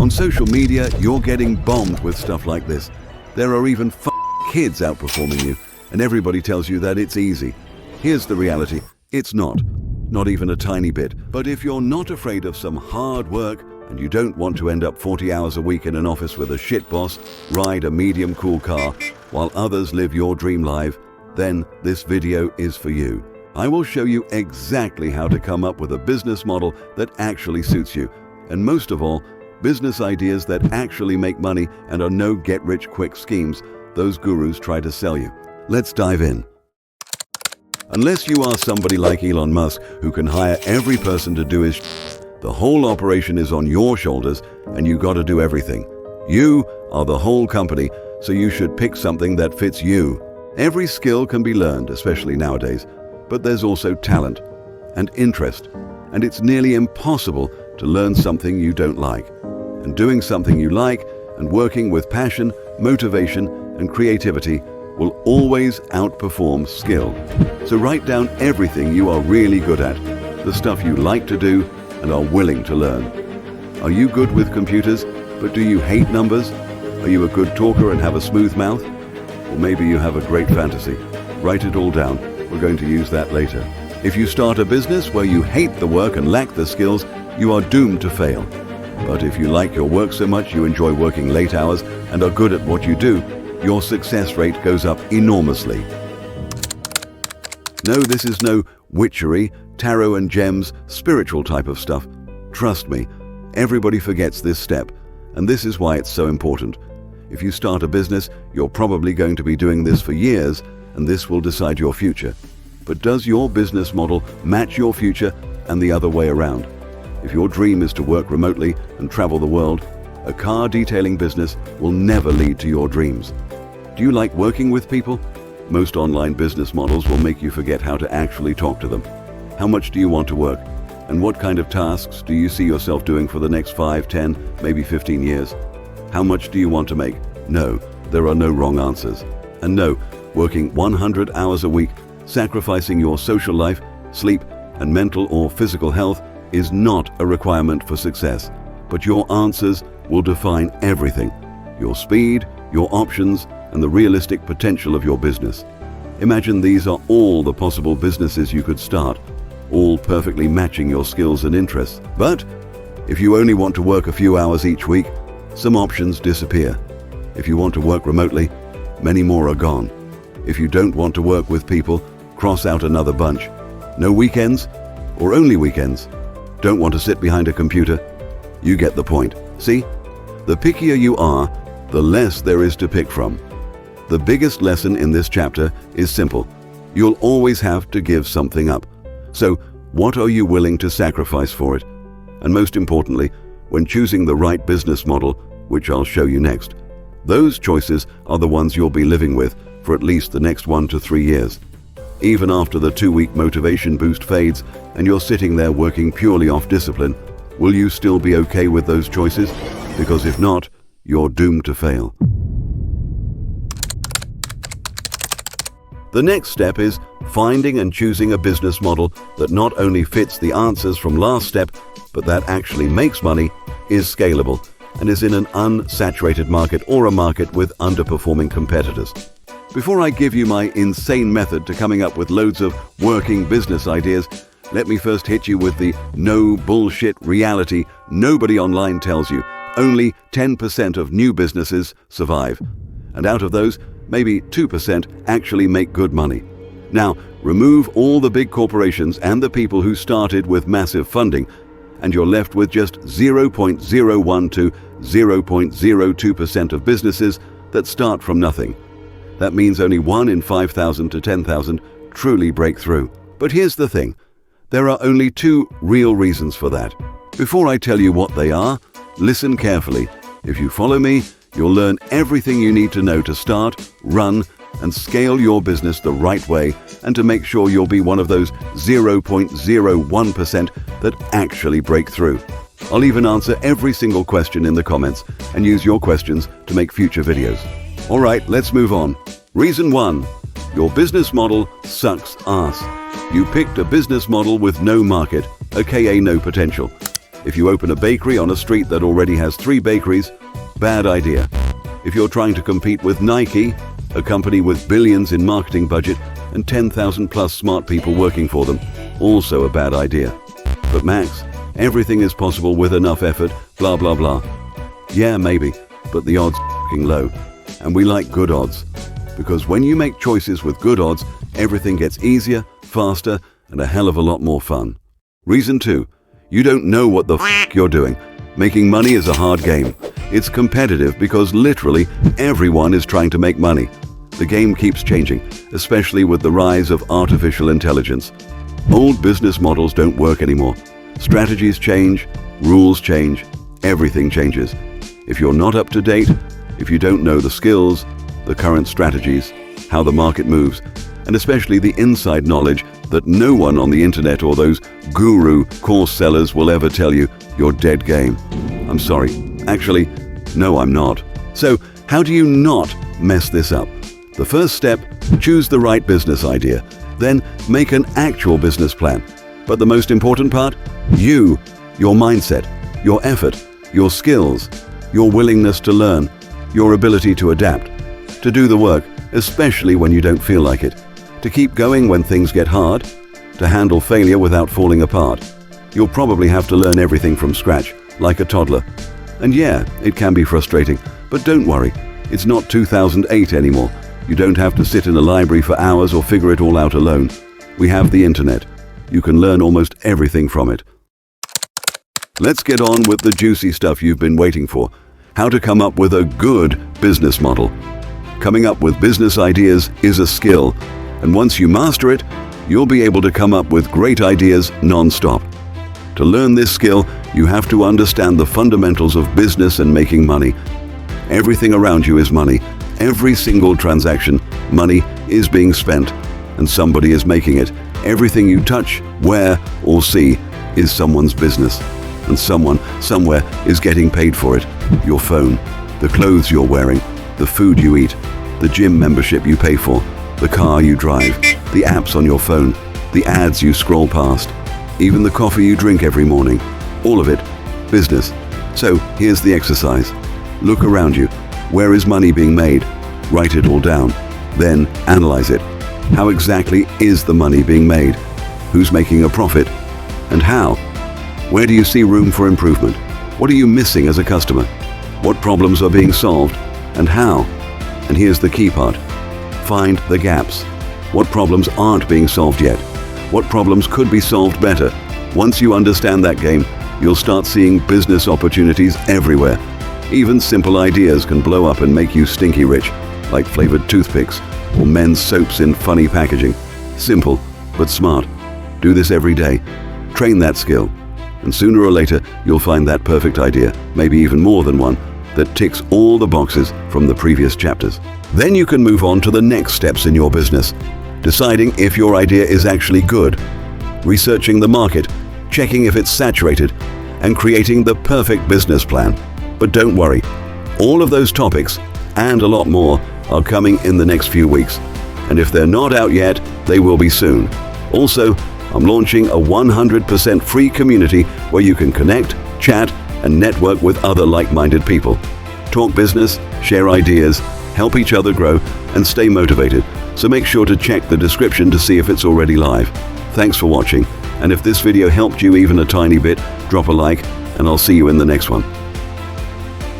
On social media, you're getting bombed with stuff like this. There are even kids outperforming you, and everybody tells you that it's easy. Here's the reality. It's not. Not even a tiny bit. But if you're not afraid of some hard work, and you don't want to end up 40 hours a week in an office with a shit boss, ride a medium cool car, while others live your dream life, then this video is for you. I will show you exactly how to come up with a business model that actually suits you. And most of all, business ideas that actually make money and are no get-rich-quick schemes those gurus try to sell you. Let's dive in. Unless you are somebody like Elon Musk who can hire every person to do his the whole operation is on your shoulders and you got to do everything. You are the whole company, so you should pick something that fits you. Every skill can be learned, especially nowadays, but there's also talent and interest, and it's nearly impossible to learn something you don't like. And doing something you like and working with passion, motivation, and creativity will always outperform skill. So write down everything you are really good at, the stuff you like to do and are willing to learn. Are you good with computers, but do you hate numbers? Are you a good talker and have a smooth mouth? Or maybe you have a great fantasy. Write it all down. We're going to use that later. If you start a business where you hate the work and lack the skills, you are doomed to fail. But if you like your work so much you enjoy working late hours and are good at what you do, your success rate goes up enormously. No, this is no witchery, tarot and gems, spiritual type of stuff. Trust me, everybody forgets this step, and this is why it's so important. If you start a business, you're probably going to be doing this for years, and this will decide your future. But does your business model match your future and the other way around? If your dream is to work remotely and travel the world, a car detailing business will never lead to your dreams. Do you like working with people? Most online business models will make you forget how to actually talk to them. How much do you want to work? And what kind of tasks do you see yourself doing for the next 5, 10, maybe 15 years? How much do you want to make? No, there are no wrong answers. And no, working 100 hours a week, sacrificing your social life, sleep, and mental or physical health is not a requirement for success, but your answers will define everything: your speed, your options, and the realistic potential of your business. Imagine these are all the possible businesses you could start, all perfectly matching your skills and interests. But if you only want to work a few hours each week, some options disappear. If you want to work remotely, many more are gone. If you don't want to work with people, cross out another bunch. No weekends, or only weekends. Don't want to sit behind a computer? You get the point. See? The pickier you are, the less there is to pick from. The biggest lesson in this chapter is simple. You'll always have to give something up. So, what are you willing to sacrifice for it? And most importantly, when choosing the right business model, which I'll show you next, those choices are the ones you'll be living with for at least the next 1 to 3 years. Even after the 2-week motivation boost fades and you're sitting there working purely off discipline, will you still be okay with those choices? Because if not, you're doomed to fail. The next step is finding and choosing a business model that not only fits the answers from last step, but that actually makes money, is scalable, and is in an unsaturated market or a market with underperforming competitors. Before I give you my insane method to coming up with loads of working business ideas, let me first hit you with the no bullshit reality nobody online tells you. Only 10% of new businesses survive. And out of those, maybe 2% actually make good money. Now, remove all the big corporations and the people who started with massive funding, and you're left with just 0.01 to 0.02% of businesses that start from nothing. That means only 1 in 5,000 to 10,000 truly break through. But here's the thing. There are only 2 real reasons for that. Before I tell you what they are, listen carefully. If you follow me, you'll learn everything you need to know to start, run, and scale your business the right way, and to make sure you'll be one of those 0.01% that actually break through. I'll even answer every single question in the comments and use your questions to make future videos. All right, let's move on. Reason 1. Your business model sucks ass. You picked a business model with no market, aka no potential. If you open a bakery on a street that already has 3 bakeries, bad idea. If you're trying to compete with Nike, a company with billions in marketing budget and 10,000 plus smart people working for them, also a bad idea. But Max, everything is possible with enough effort, blah blah blah. Yeah, maybe, but the odds are f***ing low. And we like good odds. Because when you make choices with good odds, everything gets easier, faster, and a hell of a lot more fun. Reason 2. You don't know what the f*** you're doing. Making money is a hard game. It's competitive because literally everyone is trying to make money. The game keeps changing, especially with the rise of artificial intelligence. Old business models don't work anymore. Strategies change, rules change, everything changes. If you're not up to date, if you don't know the skills, the current strategies, how the market moves, and especially the inside knowledge that no one on the internet or those guru course sellers will ever tell you, you're dead game. I'm sorry. Actually, no, I'm not. So, how do you not mess this up? The first step, choose the right business idea. Then, make an actual business plan. But the most important part, your mindset, your effort, your skills, your willingness to learn, your ability to adapt, to do the work, especially when you don't feel like it, to keep going when things get hard, to handle failure without falling apart. You'll probably have to learn everything from scratch, like a toddler. And yeah, it can be frustrating, but don't worry, it's not 2008 anymore. You don't have to sit in a library for hours or figure it all out alone. We have the internet. You can learn almost everything from it. Let's get on with the juicy stuff you've been waiting for. How to come up with a good business model. Coming up with business ideas is a skill, and once you master it, you'll be able to come up with great ideas non-stop. To learn this skill, you have to understand the fundamentals of business and making money. Everything around you is money. Every single transaction, money is being spent, and somebody is making it. Everything you touch, wear, or see is someone's business, and someone, somewhere, is getting paid for it. Your phone, the clothes you're wearing, the food you eat, the gym membership you pay for, the car you drive, the apps on your phone, the ads you scroll past, even the coffee you drink every morning. All of it, business. So here's the exercise. Look around you. Where is money being made? Write it all down. Then analyze it. How exactly is the money being made? Who's making a profit? And how? Where do you see room for improvement? What are you missing as a customer? What problems are being solved? And how? And here's the key part. Find the gaps. What problems aren't being solved yet? What problems could be solved better? Once you understand that game, you'll start seeing business opportunities everywhere. Even simple ideas can blow up and make you stinky rich, like flavored toothpicks or men's soaps in funny packaging. Simple, but smart. Do this every day. Train that skill. And sooner or later, you'll find that perfect idea, maybe even more than one, that ticks all the boxes from the previous chapters. Then you can move on to the next steps in your business. Deciding if your idea is actually good, researching the market, checking if it's saturated, and creating the perfect business plan. But don't worry, all of those topics, and a lot more, are coming in the next few weeks. And if they're not out yet, they will be soon. Also, I'm launching a 100% free community where you can connect, chat, and network with other like-minded people. Talk business, share ideas, help each other grow, and stay motivated. So make sure to check the description to see if it's already live. Thanks for watching, and if this video helped you even a tiny bit, drop a like, and I'll see you in the next one.